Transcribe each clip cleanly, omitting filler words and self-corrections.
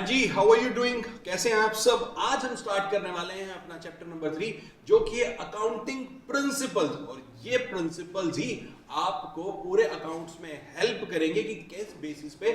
हाँ जी, how are you doing? कैसे हैं आप सब? आज हम स्टार्ट करने वाले हैं अपना चैप्टर नंबर 3 जो कि है अकाउंटिंग प्रिंसिपल्स। और ये प्रिंसिपल्स ही आपको पूरे अकाउंट्स में हेल्प करेंगे कि किस बेसिस पे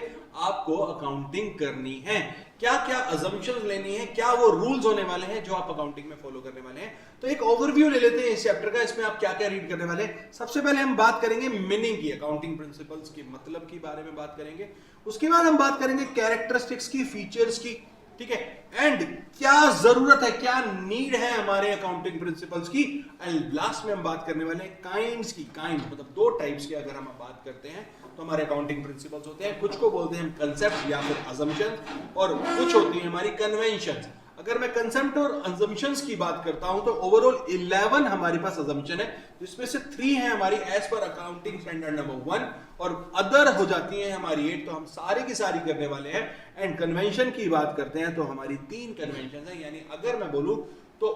आपको अकाउंटिंग करनी है, क्या क्या अजम्पशंस लेनी है, क्या वो रूल्स होने वाले हैं जो आप अकाउंटिंग में फॉलो करने वाले हैं। तो एक ओवरव्यू ले लेते हैं इस चैप्टर का, इसमें आप क्या क्या रीड करने वाले हैं। सबसे पहले हम बात करेंगे मीनिंग की, अकाउंटिंग प्रिंसिपल्स के मतलब के बारे में बात करेंगे। उसके बाद हम बात करेंगे कैरेक्टरिस्टिक्स की, फीचर्स की, ठीक है, एंड क्या जरूरत है, क्या नीड है हमारे अकाउंटिंग प्रिंसिपल्स की। एंड लास्ट में हम बात करने वाले हैं काइंड्स की। काइंड मतलब दो टाइप्स की अगर हम बात करते हैं तो हमारे अकाउंटिंग प्रिंसिपल्स होते हैं, कुछ को बोलते हैं हम कंसेप्ट या फिर अजम्पशन, और कुछ होती है हमारी कन्वेंशन। अगर मैं कंसेप्ट और अजम्पशंस की बात करता हूं तो ओवरऑल 11 हमारे पास अजम्पशन है, जिसमें से 3 है हमारी as per accounting standard number 1 और अदर हो जाती है हमारी 8। तो हम सारे की सारी करने वाले हैं। एंड कन्वेंशन की बात करते हैं तो हमारी 3 कन्वेंशन है, यानी अगर मैं बोलूं तो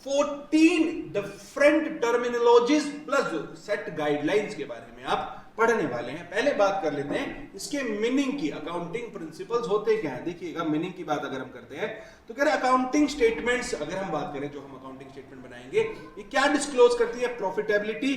14 different terminologies plus set guidelines के बारे में आप पढ़ने वाले हैं। पहले बात कर लेते हैं इसके मीनिंग की। अकाउंटिंग प्रिंसिपल्स होते क्या है, देखिएगा मीनिंग की बात अगर हम करते हैं तो कह रहे अकाउंटिंग स्टेटमेंट्स, अगर हम बात करें जो हम अकाउंटिंग स्टेटमेंट बनाएंगे, ये क्या डिस्क्लोज करती है? Profitability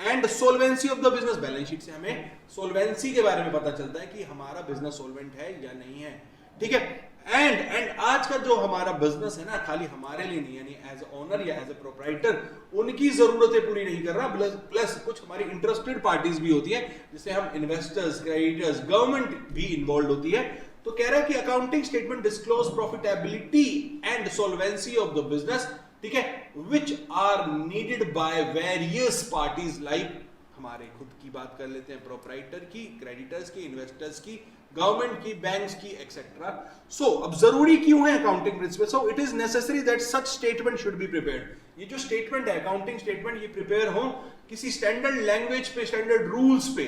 and solvency of the business. Balance sheet से हमें सोल्वेंसी के बारे में पता चलता है कि हमारा बिजनेस सोल्वेंट है या नहीं है, ठीक है। एंड आज का जो हमारा बिजनेस है ना, खाली हमारे लिए नहीं, यानी एज ओनर या एज ए प्रोप्राइटर उनकी जरूरतें पूरी नहीं कर रहा, प्लस कुछ हमारी इंटरेस्टेड पार्टीज भी होती है, जिससे हम इन्वेस्टर्स, क्रेडिटर्स, गवर्नमेंट भी इन्वॉल्व होती है। तो कह रहा है कि accounting statement disclose profitability and solvency of the business, ठीक है, which are needed by various parties, like हमारे खुद की बात कर लेते हैं, प्रोप्राइटर की, क्रेडिटर्स की, इन्वेस्टर्स की, गवर्नमेंट की, बैंक्स की, एक्सेट्रा। सो अब जरूरी क्यों है accounting principle? So it is necessary that such statement should be prepared. ये जो स्टेटमेंट है, अकाउंटिंग स्टेटमेंट, ये प्रिपेयर हो किसी स्टैंडर्ड लैंग्वेज पे, स्टैंडर्ड रूल्स पे।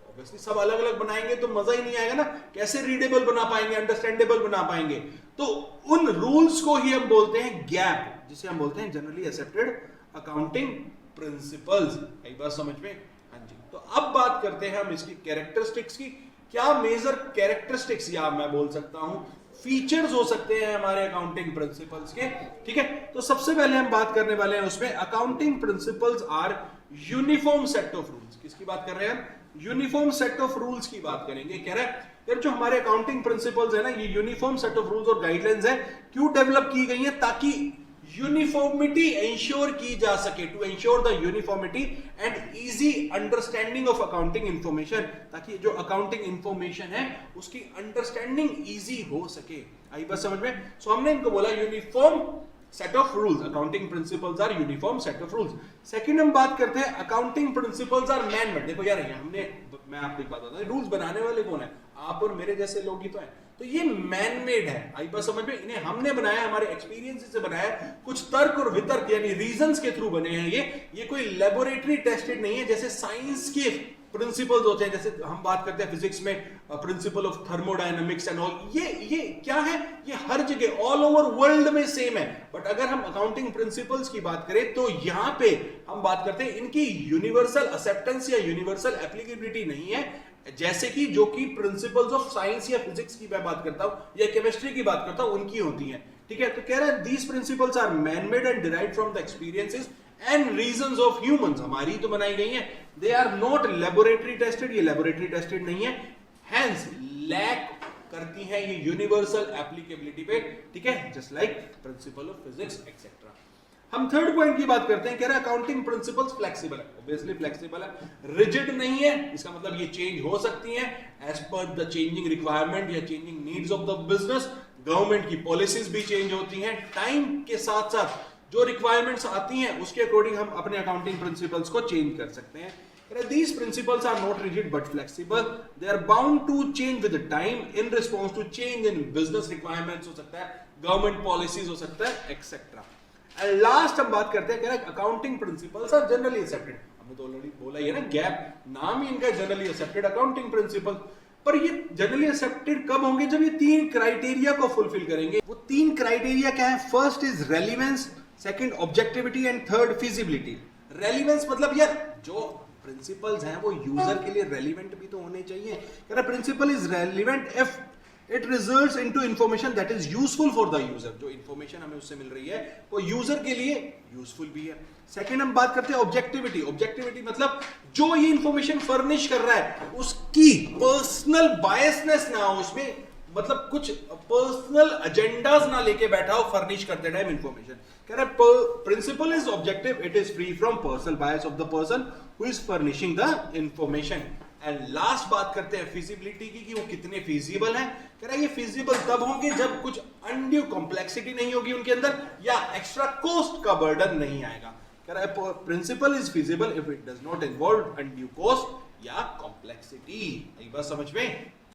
ऑब्वियसली सब अलग अलग बनाएंगे तो मजा ही नहीं आएगा ना, कैसे रीडेबल बना पाएंगे, अंडरस्टैंडेबल बना पाएंगे? तो उन रूल्स को ही हम बोलते हैं गैप, जिसे हम बोलते हैं जनरली एक्सेप्टेड अकाउंटिंग प्रिंसिपल्स। एक बार समझ में? हाँ जी। तो अब बात करते हैं हम इसकी कैरेक्टरिस्टिक्स की। क्या मेजर कैरेक्टरिस्टिक्स या मैं बोल सकता हूं फीचर्स हो सकते हैं हमारे अकाउंटिंग प्रिंसिपल्स के, ठीक है। तो सबसे पहले हम बात करने वाले हैं उसमें, accounting principles are uniform set of rules. किसकी बात कर रहे हैं हम? यूनिफॉर्म सेट ऑफ रूल्स की बात करेंगे। कह रहे हैं यार जो हमारे अकाउंटिंग प्रिंसिपल्स है ना, ये यूनिफॉर्म सेट ऑफ रूल्स और गाइडलाइंस है, क्यों डेवलप की गई है? ताकि यूनिफॉर्मिटी इंश्योर की जा सके, to ensure the uniformity and easy understanding of accounting information, ताकि जो अकाउंटिंग इंफॉर्मेशन है उसकी अंडरस्टैंडिंग इजी हो सके। आई बात समझ में? सो हमने इनको बोला uniform set of rules, accounting principles are uniform set of rules. Second हम बात करते हैं accounting principles are man made. देखो यार, मैं आपको एक बात बताता हूं, रूल्स बनाने वाले कौन है? आप और मेरे जैसे लोग ही तो हैं। तो ये मैन मेड है, आई बात समझ में? इन्हें हमने बनाया, हमारे एक्सपीरियंस से बनाया, कुछ तर्क और वितर्क यानी रीजंस के थ्रू बने हैं। ये कोई लेबोरेटरी टेस्टेड नहीं है, जैसे साइंस के प्रिंसिपल्स होते हैं, जैसे हम बात करते हैं फिजिक्स में principle of thermodynamics and all. ये क्या है? ये हर जगह ऑल ओवर वर्ल्ड में सेम है। बट अगर हम अकाउंटिंग प्रिंसिपल्स की बात करें तो यहां पे हम बात करते हैं इनकी यूनिवर्सल एक्सेप्टेंस या यूनिवर्सल एप्लीकेबिलिटी नहीं है, जैसे कि जो कि प्रिंसिपल्स ऑफ साइंस या फिजिक्स की मैं बात करता हूं या केमिस्ट्री की बात करता हूं उनकी होती हैं, ठीक है। तो कह रहा है these principles are man made and derived from the experiences and reasons of humans. हमारी तो बनाई गई हैं, they are not laboratory tested, ये लेबोरेटरी टेस्टेड नहीं है, हैंस लैक करती हैं ये यूनिवर्सल एप्लीकेबिलिटी पे, ठीक है, just like principle of physics etcetera. हम थर्ड पॉइंट की बात करते हैं। कह रहे हैं अकाउंटिंग प्रिंसिपल्स फ्लेक्सिबल है। ऑब्वियसली फ्लेक्सिबल है, रिजिड नहीं है, इसका मतलब ये चेंज हो सकती है as per the changing requirement या changing needs of the business. Government की पॉलिसीज भी चेंज होती हैं टाइम के साथ साथ, जो रिक्वायरमेंट्स आती हैं उसके अकॉर्डिंग हम अपने अकाउंटिंग प्रिंसिपल्स को चेंज कर सकते हैं। These principles are not rigid but flexible. They are bound to change with the time in response to change in business requirements हो सकता है, government policies हो सकता है, etc. And last हम बात करते हैं, accounting principles are generally accepted. हमने तो ऑलरेडी बोला ही है ना, गैप नाम ही इनका जनरली एक्सेप्टेड अकाउंटिंग प्रिंसिपल। पर ये जनरली एक्सेप्टेड कब होंगे? जब ये 3 क्राइटेरिया को फुलफिल करेंगे। वो 3 क्राइटेरिया क्या है? First is relevance, second objectivity and third feasibility. Relevance मतलब यार जो प्रिंसिपल्स हैं वो यूजर के लिए रेलिवेंट भी तो होने चाहिए। Principle is relevant if it results into information that is useful for the user. जो इंफॉर्मेशन हमें उससे मिल रही है वो यूजर के लिए यूजफुल भी है। सेकंड हम बात करते हैं ऑब्जेक्टिविटी। ऑब्जेक्टिविटी मतलब जो ये इंफॉर्मेशन फर्निश कर रहा है उसकी पर्सनल बायसनेस ना हो उसमें, मतलब कुछ पर्सनल एजेंडाज ना लेके बैठा हो फर्निश करते टाइम इंफॉर्मेशन। कह रहा है principle is objective, it is free from personal bias of the person who is furnishing the information. And last बात करते हैं फिजिबिलिटी की कि वो कितने फिजिबल हैं। कह रहा है ये फिजिबल तब होंगे जब कुछ अनड्यू कॉम्प्लेक्सिटी नहीं होगी उनके अंदर या एक्स्ट्रा कॉस्ट का बर्डन नहीं आएगा। कह रहा है principle is feasible if it does not involve undue cost या कॉम्प्लेक्सिटी। एक बात समझ में